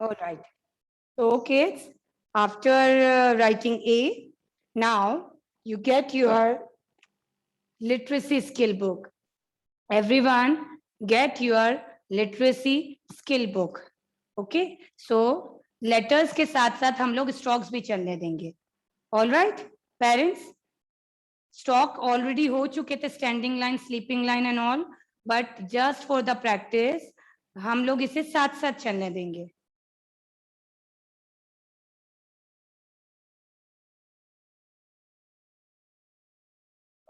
All right. So kids, after writing A, now you get your literacy skill book. Everyone get your literacy skill book. Okay? So letters के साथ साथ हम लोग strokes भी चलने देंगे. All right, parents? Stroke already हो चुके थे, standing line, sleeping line and all, but just for the practice हम लोग इसे साथ साथ चलने देंगे.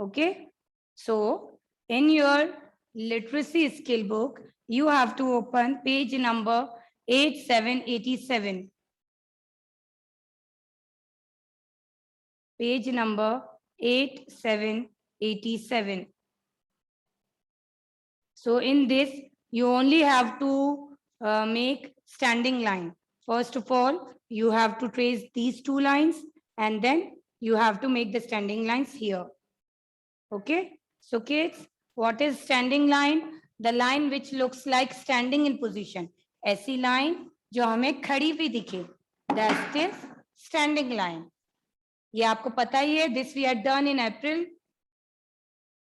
Okay, so in your literacy skill book, you have to open page number 8787. Page number 8787. So in this, you only have to make standing line. First of all, you have to trace these two lines and then you have to make the standing lines here. Okay, so kids, what is standing line? The line which looks like standing in position. ऐसी line जो हमें खड़ी हुई दिखे. That is standing line. ये आपको पता ही है. This we had done in April.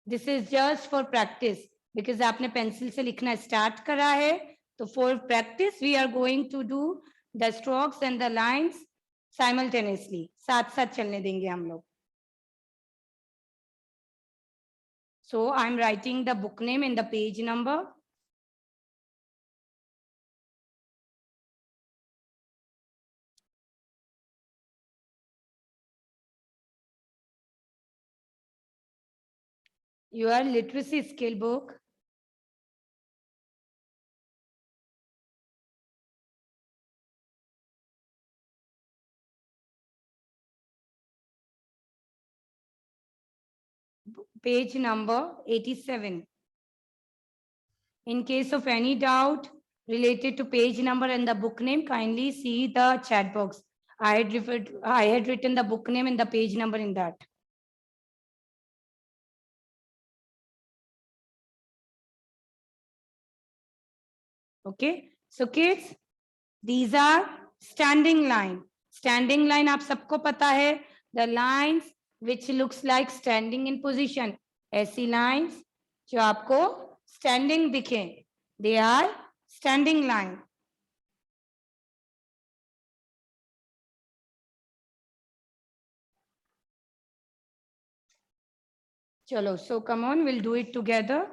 This is just for practice because आपने pencil से लिखना start करा है. तो for practice we are going to do the strokes and the lines simultaneously. साथ साथ चलने देंगे हम लोग. So I'm writing the book name in the page number. Your literacy skill book. Page number 87. In case of any doubt related to page number and the book name, kindly see the chat box. I had written the book name and the page number in that. Okay, so kids, these are standing line. Standing line आप सबको पता है, the lines which looks like standing in position. ऐसी lines जो आपको standing दिखे, they are standing line. Chalo, so come on, we'll do it together.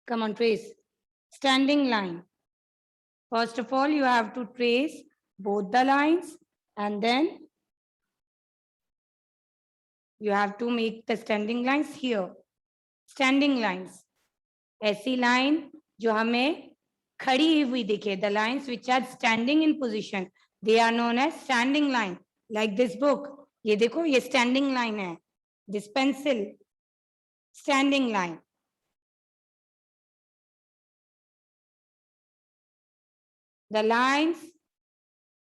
Come on, trace. Standing line. First of all, you have to trace both the lines and then you have to make the standing lines here. Standing lines. ऐसी line जो हमें खड़ी हुई दिखे. The lines which are standing in position, they are known as standing line. Like this book. ये देखो, ये standing line है. This pencil, standing line. The lines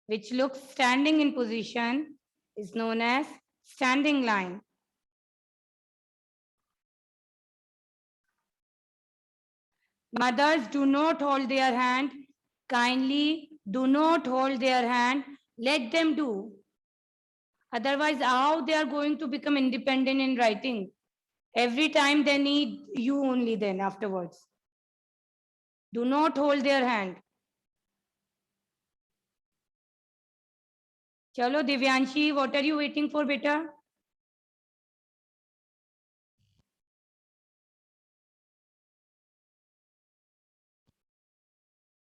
which look standing in position is known as standing line. Mothers, do not hold their hand. Kindly do not hold their hand. Let them do. Otherwise, how they are going to become independent in writing? Every time they need you only then afterwards. Do not hold their hand. Chalo, Divyanshi, what are you waiting for, beta?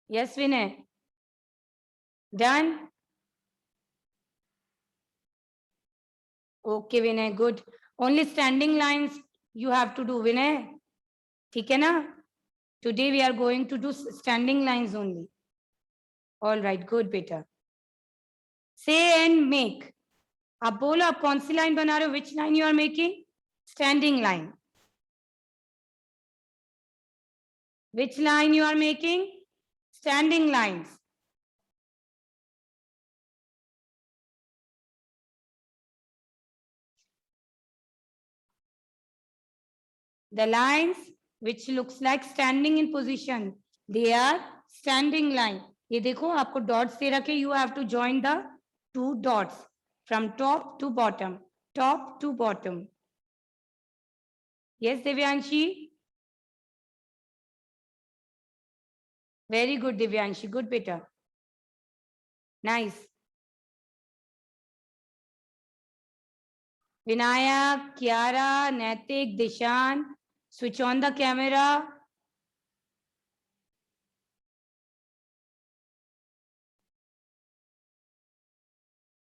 Yes, Vinay. Done? Okay, Vinay, good. Only standing lines you have to do, Vinay. ठीक है ना? Today we are going to do standing lines only. All right, good, beta. Say and make. आप बोलो आप कौन सी line बना रहे हो? Which line you are making? Standing line. Which line you are making? Standing lines. The lines which looks like standing in position, they are standing line. ये देखो आपको dots दे रखे, you have to join the two dots from top to bottom, top to bottom. Yes, Divyanshi? Very good, Divyanshi. Good, beta. Nice. Vinayak, Kiara, Naitik, Dishan, switch on the camera.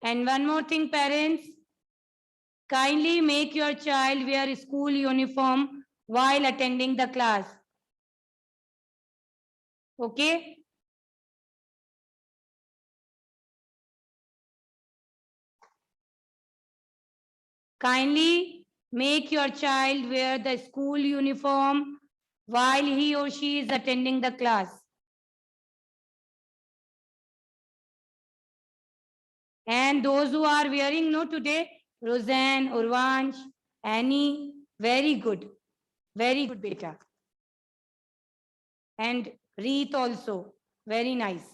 And one more thing, parents, kindly make your child wear school uniform while attending the class. Okay? Kindly make your child wear the school uniform while he or she is attending the class. And those who are wearing no today, Roseanne, Urvansh, Annie, very good beta. And Reet also, very nice.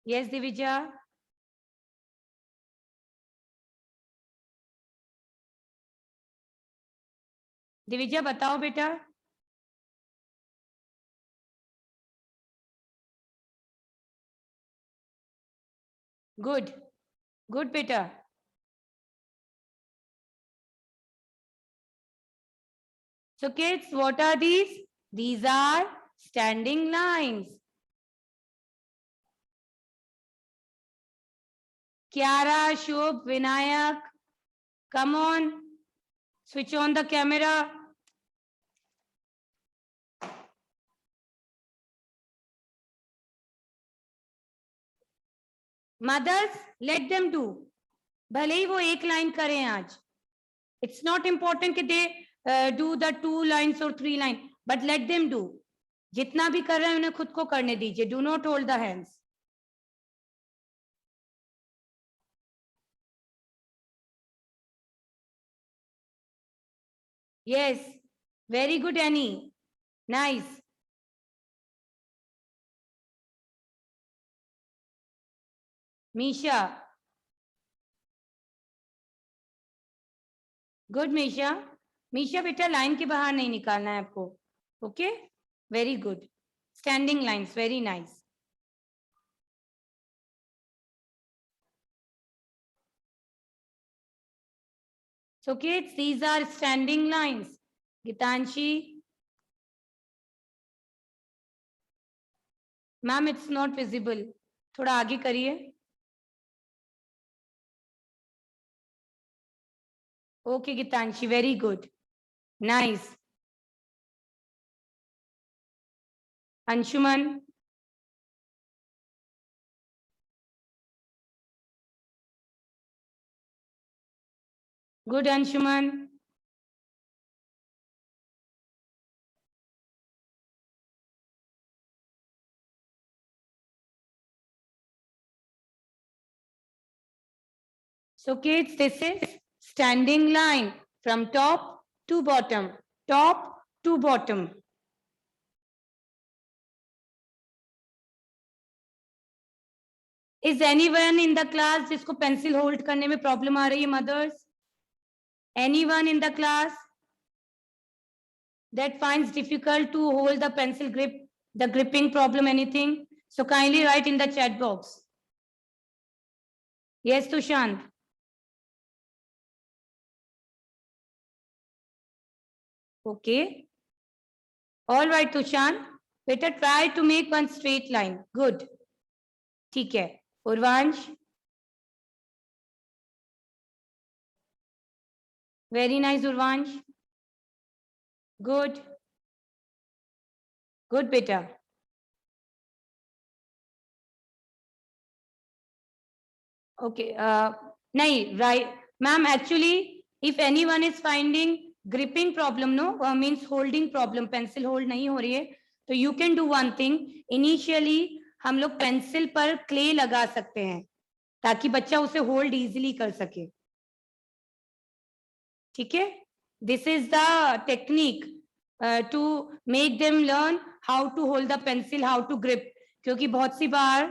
Yes, Divija. Divija बताओ बेटा. Good बेटा. So kids, what are these? These are standing lines. Kiara, Shubh, Vinayak, come on, switch on the camera. Mothers, let them do. भले ही वो एक line करें आज. It's not important कि they do the 2 lines or 3 lines, but let them do. जितना भी कर रहे हैं उन्हें खुद को करने दीजिए. Do not hold the hands. Yes, very good, Annie. Nice. Misha. Good, Misha. Misha बेटा लाइन के बाहर नहीं निकालना है आपको. Okay? Very good. Standing lines, very nice. So kids, these are standing lines. Gitanshi. Ma'am, it's not visible. थोड़ा आगे करिए. Okay, Gitanshi, very good. Nice. Anshuman. Good, Anshuman. So kids, this is standing line from top to bottom. Top to bottom. Is anyone in the class जिसको pencil hold करने में problem आ रही है, mothers? Anyone in the class that finds difficult to hold the pencil grip, the gripping problem, anything? So kindly write in the chat box. Yes, Tushant. Okay. All right, Tushant. Better try to make one straight line. Good. ठीक है. Urvansh. Very nice, Urvansh. Good. Good, beta. Okay. Nahi, right. Ma'am, actually, if anyone is finding gripping problem, no, means holding problem, pencil hold नहीं हो रही है, तो you can do one thing. Initially, हम लोग pencil पर clay लगा सकते हैं, ताकि बच्चा उसे hold easily कर सके. ठीक है, this is the technique to make them learn how to hold the pencil, how to grip. क्योंकि बहुत सी बार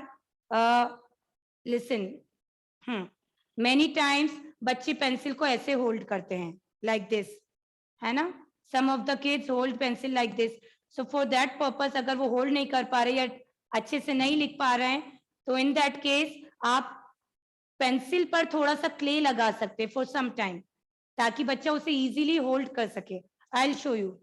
लिसन, मेनी टाइम्स बच्चे पेंसिल को ऐसे होल्ड करते हैं, लाइक दिस, है ना. Some of the kids hold pencil like this. So for that purpose, अगर वो होल्ड नहीं कर पा रहे या अच्छे से नहीं लिख पा रहे हैं, तो इन दैट केस आप पेंसिल पर थोड़ा सा क्ले लगा सकते हैं फॉर सम टाइम, ताकि बच्चा उसे इजीली होल्ड कर सके. I will show you.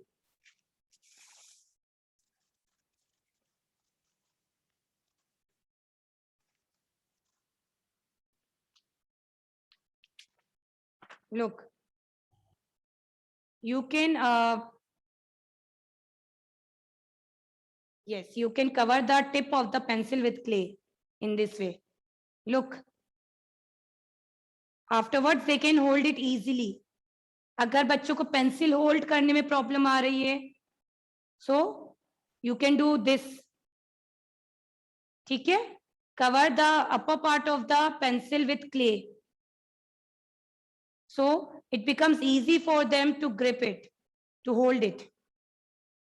Look, you can yes, you can cover the tip of the pencil with clay in this way. Look, afterwards they can hold it easily. अगर बच्चों को pencil hold करने में problem आ रही है, so you can do this. ठीक है, cover the upper part of the pencil with clay, so it becomes easy for them to grip it, to hold it.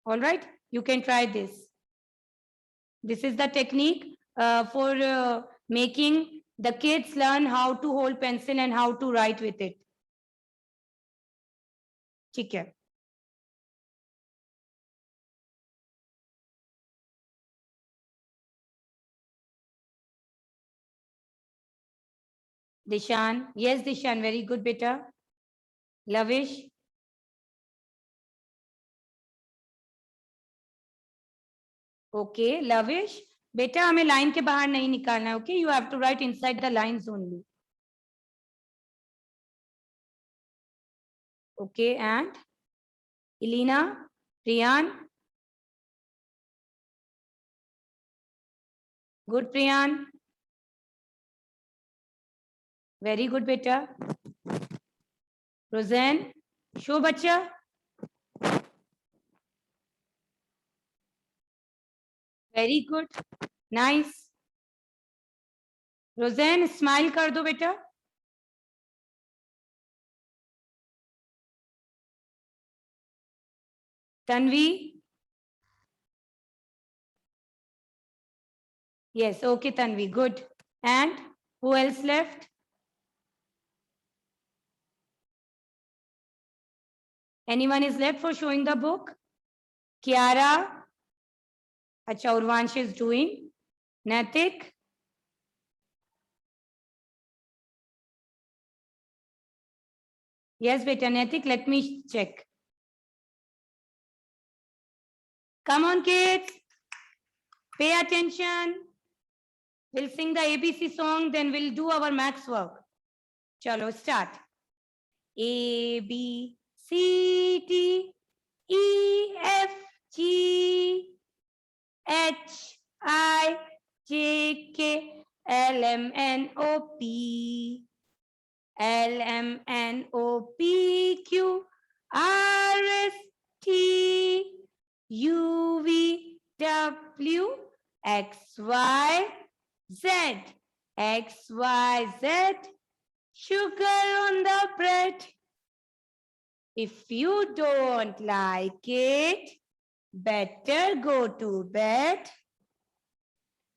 All right, you can try this. This is the technique for making the kids learn how to hold pencil and how to write with it. ठीक है. Dishan, yes Dishan, very good beta. Lavish, okay. Lavish, बेटा हमें line के बाहर नहीं निकालना है. Okay, you have to write inside the lines only. Okay, and Elena, Priyan, good Priyan, very good beta. Roseanne, show बच्चा. Very good, nice. Roseanne, smile कर दो बेटा. Tanvi, yes, okay Tanvi, good. And who else left? Anyone is left for showing the book? Kiara, acha Urvansh is doing. Natik, yes beta. Natik, let me check. Come on kids, pay attention. We'll sing the ABC song, then we'll do our maths work. Chalo, start. A, B, C, D, E, F, G, H, I, J, K, L, M, N, O, P, L, M, N, O, P, Q, R, S, T, U, V, W, X, Y, Z, X, Y, Z, sugar on the bread. If you don't like it, better go to bed.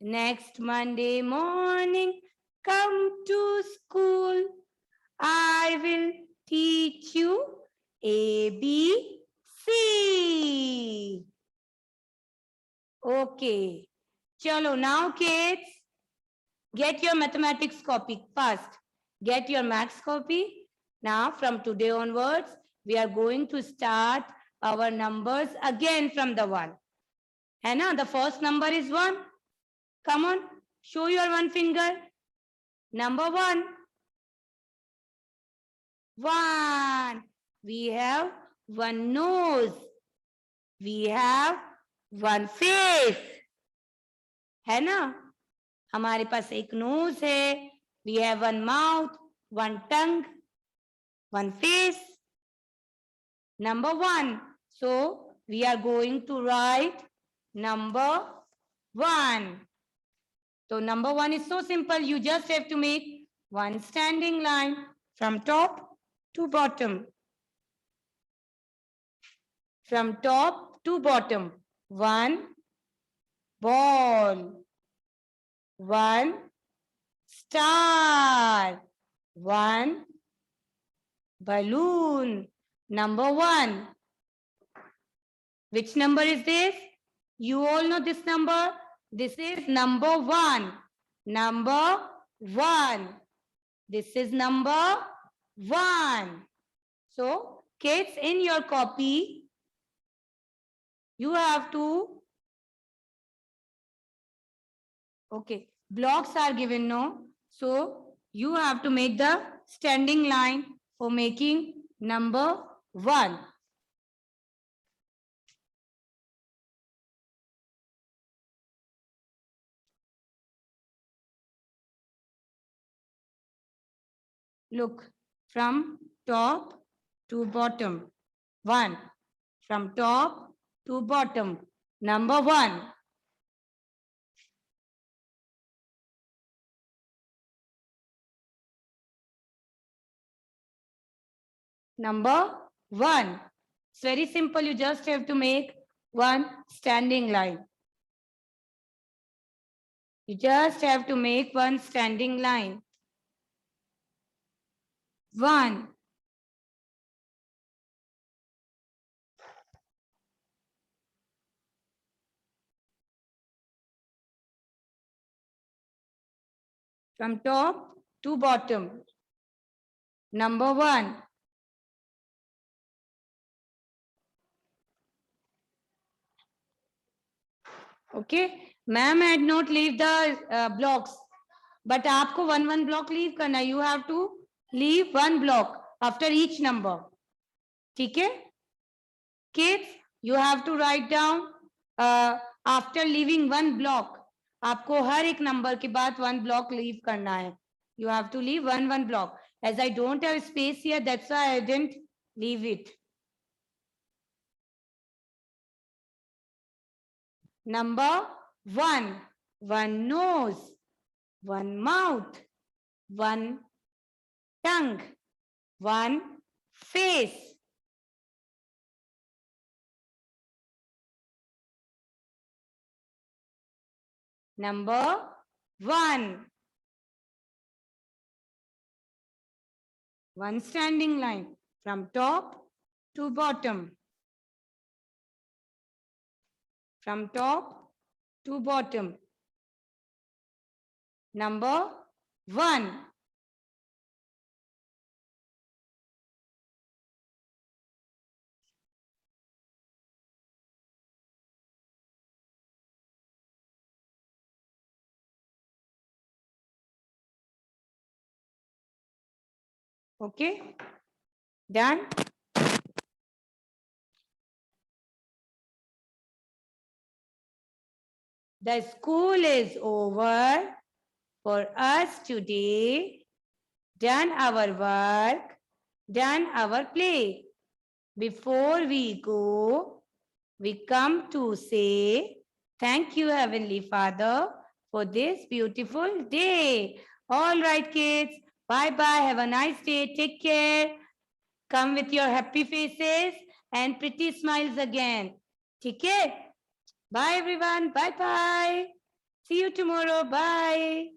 Next Monday morning, come to school. I will teach you A, B, C. Okay. Chalo, now kids, get your mathematics copy first. Get your maths copy. Now from today onwards, we are going to start our numbers again from the 1. And now the first number is 1. Come on, show your one finger. Number 1. 1. We have one nose. We have one face. है ना? हमारे पास एक nose है. We have one mouth, one tongue, one face. Number 1. So we are going to write number 1. So number 1 is so simple. You just have to make one standing line from top to bottom. From top to bottom. One ball. One star. One balloon. Number one. Which number is this? You all know this number. This is number one. Number one. This is number one. So, kids, in your copy, you have to, okay, blocks are given, no? So, you have to make the standing line for making number one. Look, from top to bottom. One. From top to bottom. Number one. Number one. It's very simple. You just have to make one standing line. You just have to make one standing line. One. From top to bottom. Number one. Okay. Ma'am had not leave the blocks. But आपको one block leave करना. You have to leave one block after each number. ठीक है? Kids, you have to write down after leaving one block. आपको हर एक number के बाद one block leave करना है. You have to leave one block. As I don't have space here, that's why I didn't leave it. Number one. One nose, one mouth, one tongue, one face. Number one. One standing line from top to bottom. From top to bottom. Number one. Okay, done. The school is over for us today. Done our work, done our play. Before we go, we come to say, thank you, Heavenly Father, for this beautiful day. All right, kids. Bye-bye. Have a nice day. Take care. Come with your happy faces and pretty smiles again. Okay? Bye, everyone. Bye-bye. See you tomorrow. Bye.